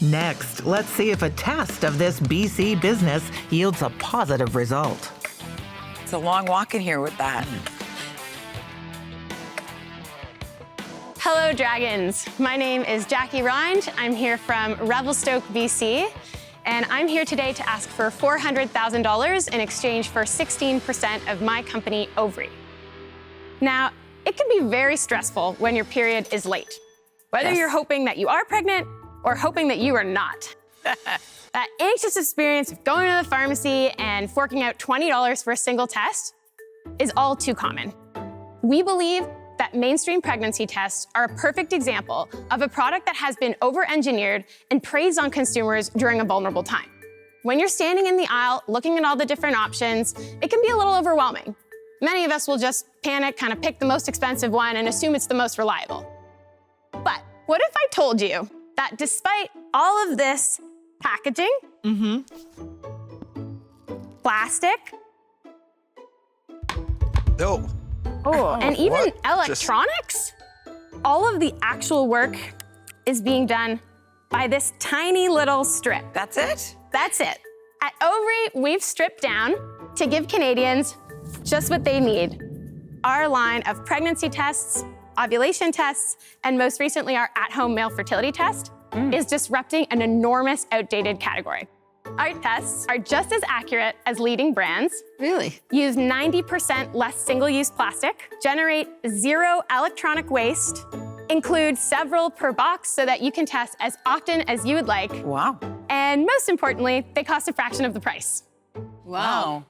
Next, let's see if a test of this BC business yields a positive result. It's a long walk in here with that. Hello, Dragons. My name is Jackie Rind. I'm here from Revelstoke, BC, and I'm here today to ask for $400,000 in exchange for 16% of my company, OVRY. Now, it can be very stressful when your period is late, whether you're hoping that you are pregnant or hoping that you are not. That anxious experience of going to the pharmacy and forking out $20 for a single test is all too common. We believe that mainstream pregnancy tests are a perfect example of a product that has been over-engineered and preys on consumers during a vulnerable time. When you're standing in the aisle looking at all the different options, it can be a little overwhelming. Many of us will just panic, kind of pick the most expensive one and assume it's the most reliable. But what if I told you that despite all of this packaging, plastic, and even electronics, all of the actual work is being done by this tiny little strip. That's it? That's it. At OVRY, we've stripped down to give Canadians just what they need. Our line of pregnancy tests, ovulation tests, and most recently our at-home male fertility test is disrupting an enormous outdated category. Our tests are just as accurate as leading brands. Really? Use 90% less single-use plastic, generate zero electronic waste, include several per box so that you can test as often as you would like. Wow. And most importantly, they cost a fraction of the price. Wow.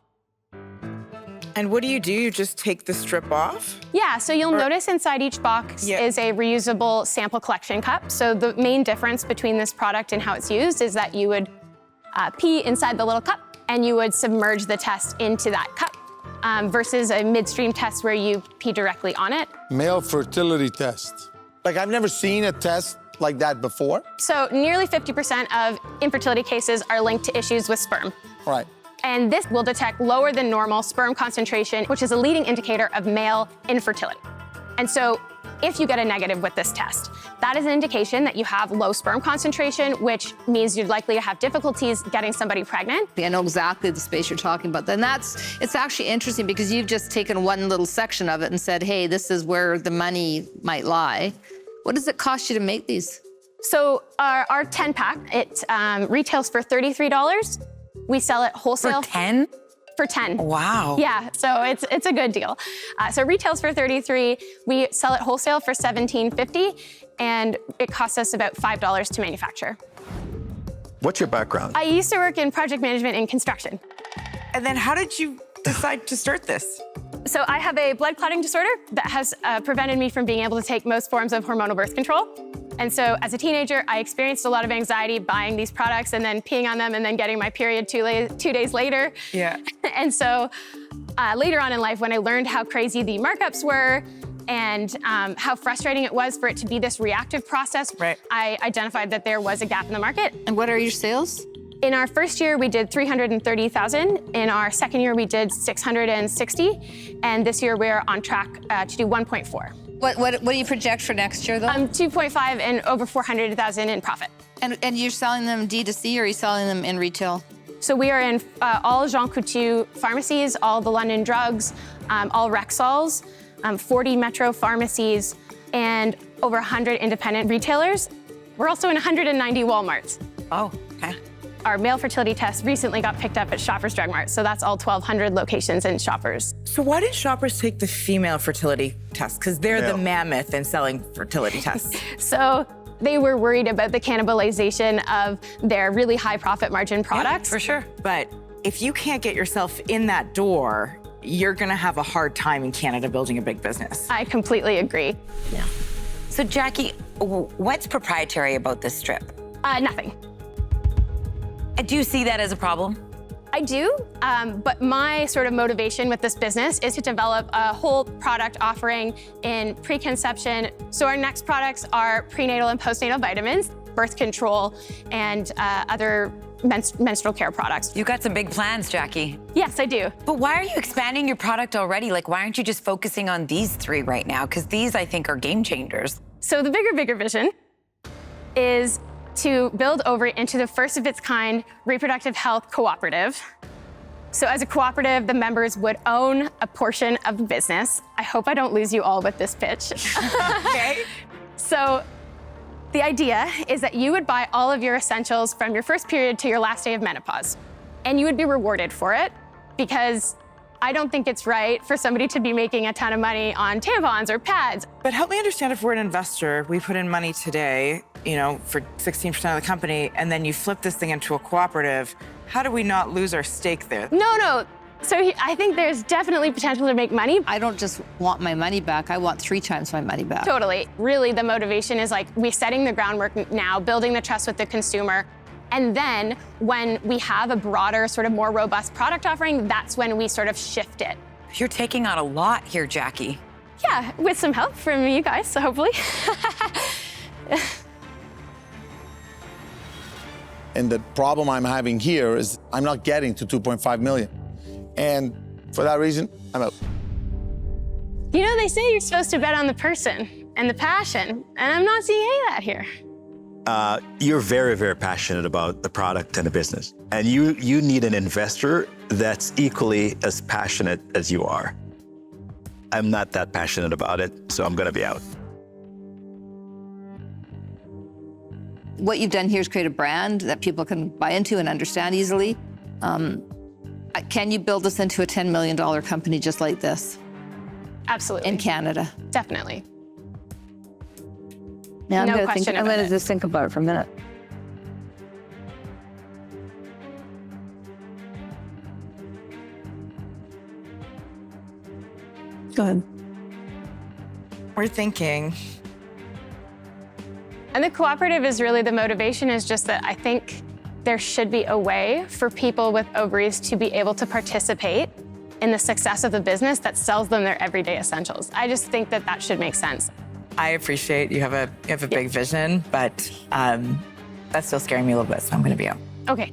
And what do? You just take the strip off? Yeah, so you'll notice inside each box is a reusable sample collection cup. So the main difference between this product and how it's used is that you would pee inside the little cup and you would submerge the test into that cup versus a midstream test where you pee directly on it. Male fertility test. Like, I've never seen a test like that before. So nearly 50% of infertility cases are linked to issues with sperm. Right. And this will detect lower than normal sperm concentration, which is a leading indicator of male infertility. And so if you get a negative with this test, that is an indication that you have low sperm concentration, which means you're likely to have difficulties getting somebody pregnant. I know exactly the space you're talking about. Then it's actually interesting because you've just taken one little section of it and said, hey, this is where the money might lie. What does it cost you to make these? So our 10-pack, it retails for $33. We sell it wholesale. For 10? For 10. Wow. Yeah, so it's a good deal. So retails for $33. We sell it wholesale for $17.50, and it costs us about $5 to manufacture. What's your background? I used to work in project management and construction. And then how did you decide to start this? So I have a blood clotting disorder that has prevented me from being able to take most forms of hormonal birth control. And so as a teenager, I experienced a lot of anxiety buying these products and then peeing on them and then getting my period 2 days later. Yeah. And so later on in life, when I learned how crazy the markups were and how frustrating it was for it to be this reactive process, I identified that there was a gap in the market. And what are your sales? In our first year, we did 330,000. In our second year, we did 660. And this year, we're on track to do 1.4. What do you project for next year, though? 2.5 and over 400,000 in profit. And you're selling them D2C, or are you selling them in retail? So we are in all Jean Coutu pharmacies, all the London Drugs, all Rexalls, 40 Metro pharmacies, and over 100 independent retailers. We're also in 190 Walmarts. Oh, okay. Our male fertility test recently got picked up at Shoppers Drug Mart, so that's all 1,200 locations in Shoppers. So why did Shoppers take the female fertility test? Because they're the mammoth in selling fertility tests. So they were worried about the cannibalization of their really high profit margin products. Yeah, for sure. But if you can't get yourself in that door, you're gonna have a hard time in Canada building a big business. I completely agree. Yeah. So Jackie, what's proprietary about this strip? Nothing. Do you see that as a problem? I do, but my sort of motivation with this business is to develop a whole product offering in preconception. So our next products are prenatal and postnatal vitamins, birth control, and other menstrual care products. You got some big plans, Jackie. Yes, I do. But why are you expanding your product already? Like, why aren't you just focusing on these three right now? Because these, I think, are game changers. So the bigger vision is to build OVRY into the first of its kind reproductive health cooperative. So as a cooperative, the members would own a portion of the business. I hope I don't lose you all with this pitch. Okay. So the idea is that you would buy all of your essentials from your first period to your last day of menopause, and you would be rewarded for it, because I don't think it's right for somebody to be making a ton of money on tampons or pads. But help me understand, if we're an investor, we put in money today, you know, for 16% of the company, and then you flip this thing into a cooperative, how do we not lose our stake there? No. So I think there's definitely potential to make money. I don't just want my money back, I want 3 times my money back. Totally. Really, the motivation is like, we're setting the groundwork now, building the trust with the consumer. And then when we have a broader, sort of more robust product offering, that's when we sort of shift it. You're taking on a lot here, Jackie. Yeah, with some help from you guys, so hopefully. And the problem I'm having here is I'm not getting to 2.5 million. And for that reason, I'm out. You know, they say you're supposed to bet on the person and the passion, and I'm not seeing any of that here. You're very, very passionate about the product and the business. And you need an investor that's equally as passionate as you are. I'm not that passionate about it, so I'm gonna be out. What you've done here is create a brand that people can buy into and understand easily. Can you build this into a $10 million company just like this Absolutely. in Canada? Definitely. Now No question I'm about gonna it. just think about it for a minute. Go ahead. We're thinking, And the cooperative is really the motivation, is just that I think there should be a way for people with ovaries to be able to participate in the success of the business that sells them their everyday essentials. I just think that that should make sense. I appreciate you have a big vision, but that's still scaring me a little bit, so I'm gonna be out. Okay.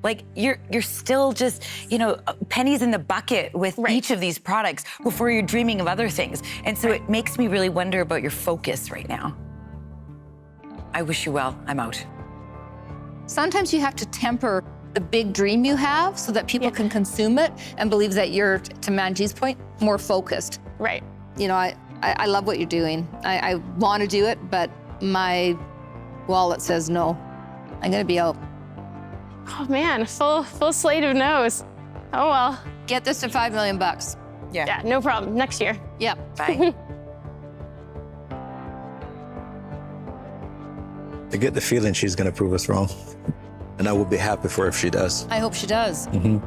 Like, you're still just, you know, pennies in the bucket with Right. each of these products before you're dreaming of other things. And so it makes me really wonder about your focus right now. I wish you well. I'm out. Sometimes you have to temper the big dream you have so that people can consume it and believe that you're, to Manjeet's point, more focused. Right. You know, I love what you're doing. I want to do it, but my wallet says no. I'm gonna be out. Oh man, full slate of no's. Oh well. Get this to $5 million. Yeah, no problem. Next year. Yep. Bye. I get the feeling she's gonna prove us wrong. And I will be happy for her if she does. I hope she does. Mm-hmm.